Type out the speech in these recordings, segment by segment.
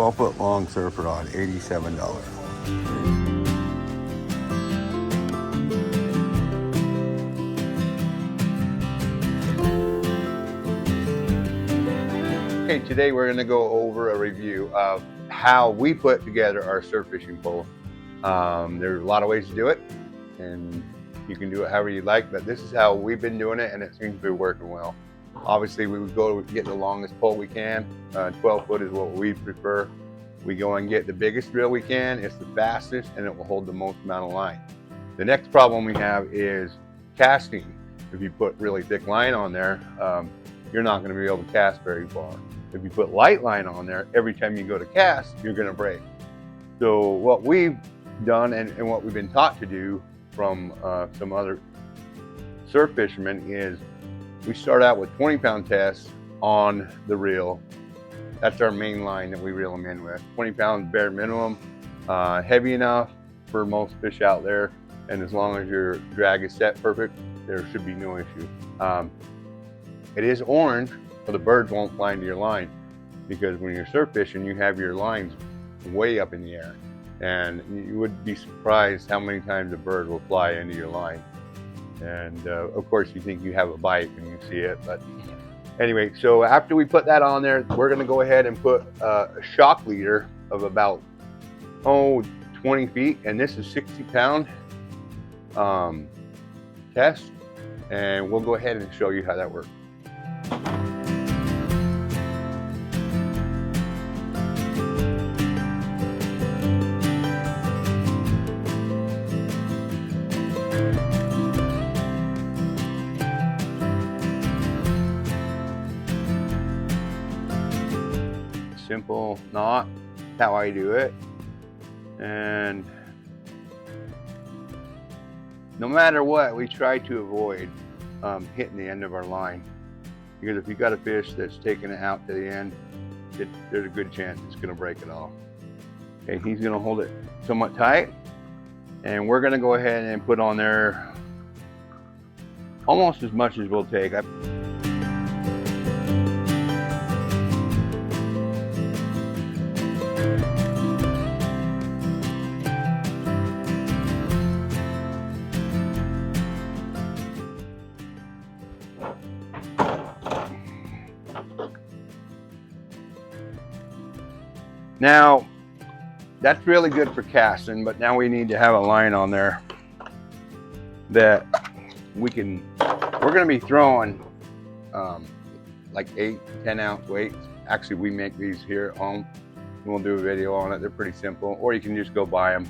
12-foot long surf rod, $87. Okay, today we're going to go over a review of how we put together our surf fishing pole. There's a lot of ways to do it, and you can do it however you like, but this is how we've been doing it, and it seems to be working well. Obviously, we would go get the longest pole we can. 12 foot is what we prefer. We go and get the biggest reel we can. It's the fastest, and it will hold the most amount of line. The next problem we have is casting. If you put really thick line on there, you're not going to be able to cast very far. If you put light line on there, every time you go to cast, you're going to break. So what we've done and what we've been taught to do from some other surf fishermen is we start out with 20-pound tests on the reel. That's our main line that we reel them in with. 20 pounds bare minimum, heavy enough for most fish out there. And as long as your drag is set perfect, there should be no issue. It is orange, so the birds won't fly into your line, because when you're surf fishing, you have your lines way up in the air. And you would be surprised how many times a bird will fly into your line. And of course you think you have a bite when you see it, but anyway, so after we put that on there, we're gonna go ahead and put a shock leader of about 20 feet, and this is 60-pound test, and we'll go ahead and show you how that works. Simple knot, how I do it, and no matter what, we try to avoid hitting the end of our line, because if you got a fish that's taking it out to the end, there's a good chance it's going to break it off. Okay, he's going to hold it somewhat tight, and we're going to go ahead and put on there almost as much as we'll take. Now, that's really good for casting, but now we need to have a line on there that we're gonna be throwing like 8-10 ounce weights. Actually, we make these here at home. We'll do a video on it. They're pretty simple, or you can just go buy them.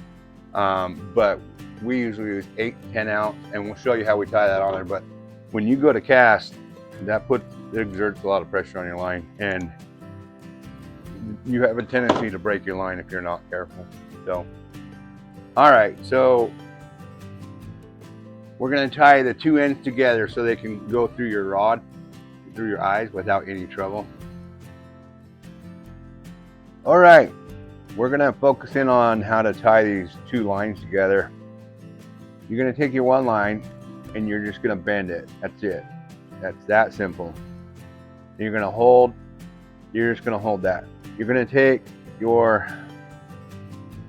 But we usually use 8-10 ounce, and we'll show you how we tie that on there. But when you go to cast, it exerts a lot of pressure on your line, and you have a tendency to break your line if you're not careful. So, all right, so we're going to tie the two ends together so they can go through your rod, through your eyes without any trouble. All right, we're going to focus in on how to tie these two lines together. You're going to take your one line and you're just going to bend it. That's it. That's that simple. You're going to hold. You're just going to hold that. You're going to take your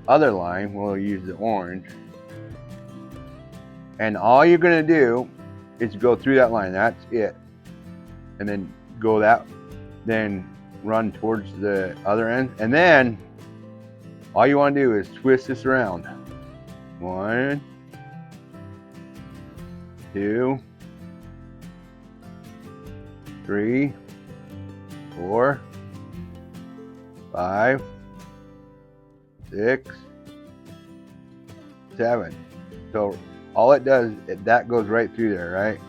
other line, we'll use the orange, and all you're going to do is go through that line. That's it. And then go that, then run towards the other end, and then all you want to do is twist this around. 1, 2, 3, 4, 5, 6, 7. So all it does, that goes right through there, right?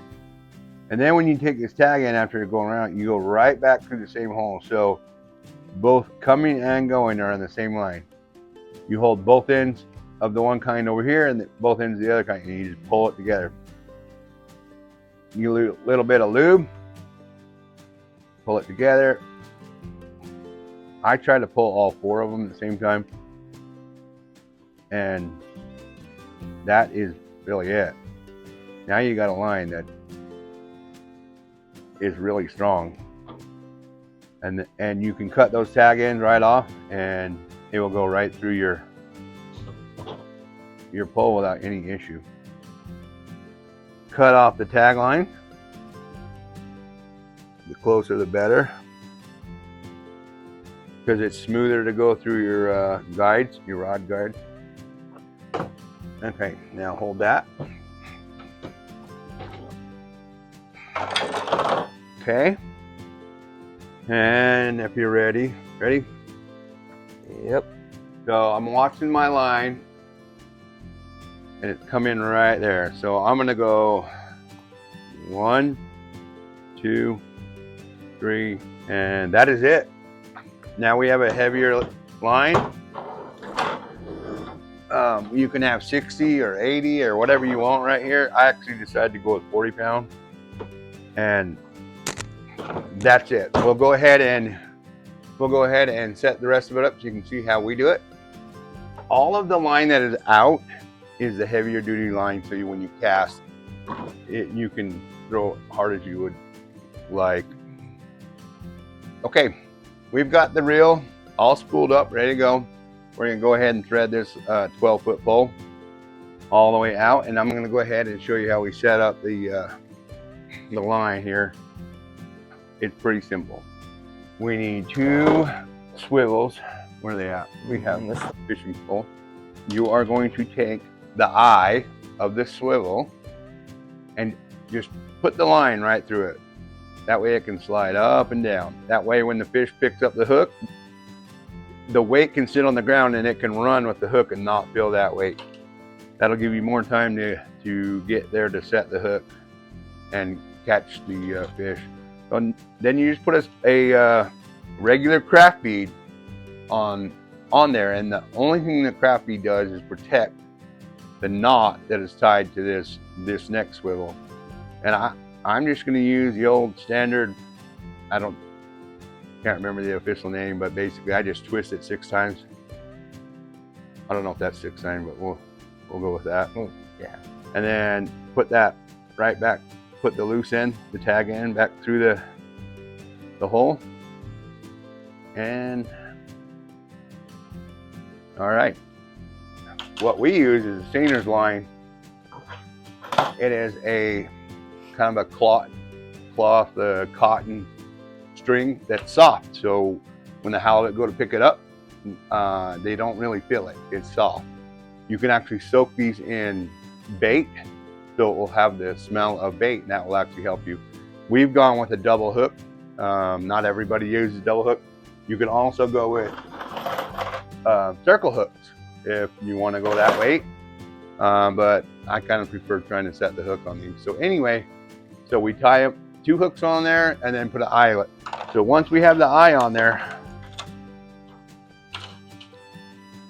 And then when you take this tag in after you're going around, you go right back through the same hole. So both coming and going are on the same line. You hold both ends of the one kind over here and both ends of the other kind, and you just pull it together. You do a little bit of lube, pull it together. I try to pull all 4 of them at the same time, and that is really it. Now you got a line that is really strong, and you can cut those tag ends right off, and it will go right through your pole without any issue. Cut off the tag line. The closer the better, because it's smoother to go through your guides, your rod guide. Okay, now hold that. Okay, and if you're ready? Yep. So I'm watching my line, and it's coming right there. So I'm gonna go 1, 2, 3, and that is it. Now we have a heavier line. You can have 60 or 80 or whatever you want right here. I actually decided to go with 40 pound, and that's it. We'll go ahead and set the rest of it up so you can see how we do it. All of the line that is out is the heavier duty line, so when you cast it, you can throw hard as you would like. Okay, we've got the reel all spooled up, ready to go. We're gonna go ahead and thread this 12-foot pole all the way out, and I'm gonna go ahead and show you how we set up the line here. It's pretty simple. We need 2 swivels. Where are they at? We have this fishing pole. You are going to take the eye of the swivel and just put the line right through it. That way it can slide up and down. That way when the fish picks up the hook, the weight can sit on the ground and it can run with the hook and not feel that weight. That'll give you more time to get there to set the hook and catch the fish. So then you just put a regular craft bead on there, and the only thing the craft bead does is protect the knot that is tied to this neck swivel. And I'm just going to use the old standard, can't remember the official name, but basically I just twist it 6 times. I don't know if that's 6 times, but we'll go with that. Yeah. And then put that right back, put the loose end, the tag end back through the hole. And all right, what we use is a seiner's line. It is a kind of a cloth cotton string that's soft, so when the halibut go to pick it up, they don't really feel it. It's soft. You can actually soak these in bait, so it will have the smell of bait, and that will actually help you. We've gone with a double hook. Not everybody uses double hook. You can also go with circle hooks if you want to go that way, but I kind of prefer trying to set the hook on these. So anyway, so we tie up 2 hooks on there and then put an eyelet. So once we have the eye on there,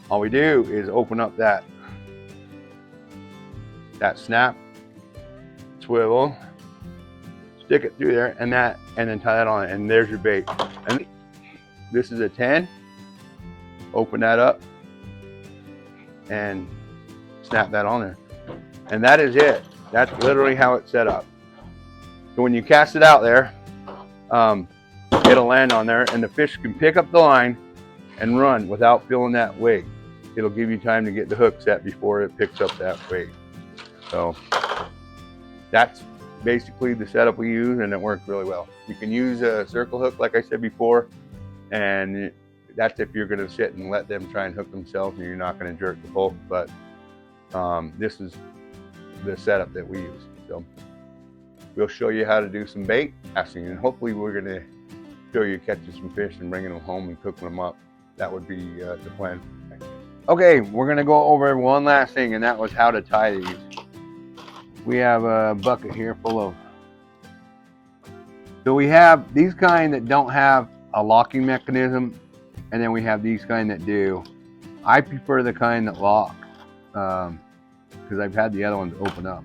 all we do is open up that snap swivel, stick it through there, and then tie that on, and there's your bait. And this is a 10. Open that up and snap that on there, and that is it. That's literally how it's set up. So when you cast it out there, it'll land on there, and the fish can pick up the line and run without feeling that weight. It'll give you time to get the hook set before it picks up that weight. So that's basically the setup we use, and it works really well. You can use a circle hook, like I said before, and that's if you're going to sit and let them try and hook themselves and you're not going to jerk the pole. But this is the setup that we use. So we'll show you how to do some bait casting, and hopefully we're going to show you catching some fish and bringing them home and cooking them up. That would be the plan. Okay, we're going to go over one last thing, and that was how to tie these. We have a bucket here full of, so we have these kind that don't have a locking mechanism, and then we have these kind that do. I prefer the kind that lock, because I've had the other ones open up.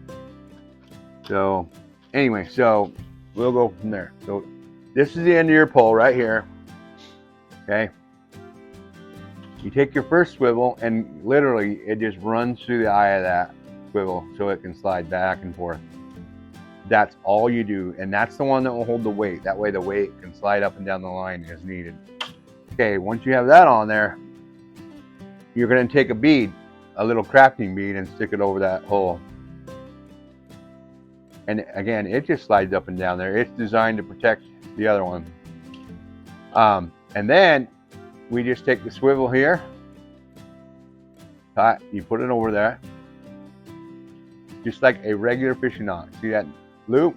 So anyway, so we'll go from there. So this is the end of your pole right here. Okay. You take your first swivel, and literally it just runs through the eye of that swivel so it can slide back and forth. That's all you do, and that's the one that will hold the weight. That way the weight can slide up and down the line as needed. Okay, once you have that on there, you're going to take a bead, a little crafting bead, and stick it over that hole. And again, it just slides up and down there. It's designed to protect the other one. And then we just take the swivel here, you put it over there, just like a regular fishing knot. See that loop?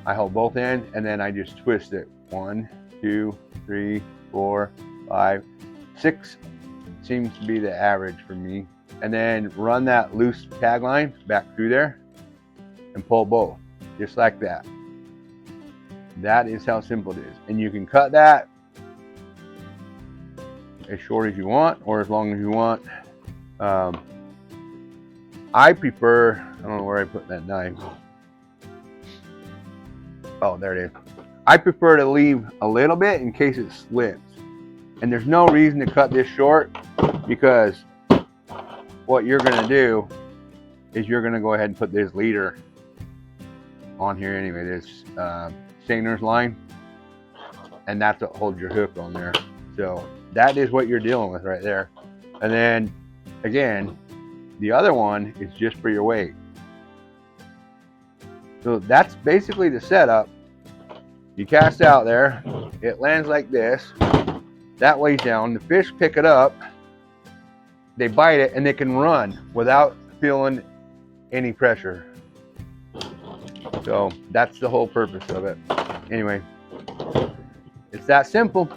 I hold both ends and then I just twist it. 1, 2, 3, 4, 5, 6 seems to be the average for me. And then run that loose tag line back through there and pull both, just like that. That is how simple it is. And you can cut that as short as you want or as long as you want. I prefer, I don't know where I put that knife. Oh, there it is. I prefer to leave a little bit in case it slips. And there's no reason to cut this short, because what you're gonna do is you're gonna go ahead and put this leader on here anyway, this Stainer's line, and that's what holds your hook on there. So that is what you're dealing with right there. And then again, the other one is just for your weight. So that's basically the setup. You cast out there, it lands like this, that weighs down, the fish pick it up, they bite it, and they can run without feeling any pressure. So that's the whole purpose of it. Anyway, it's that simple.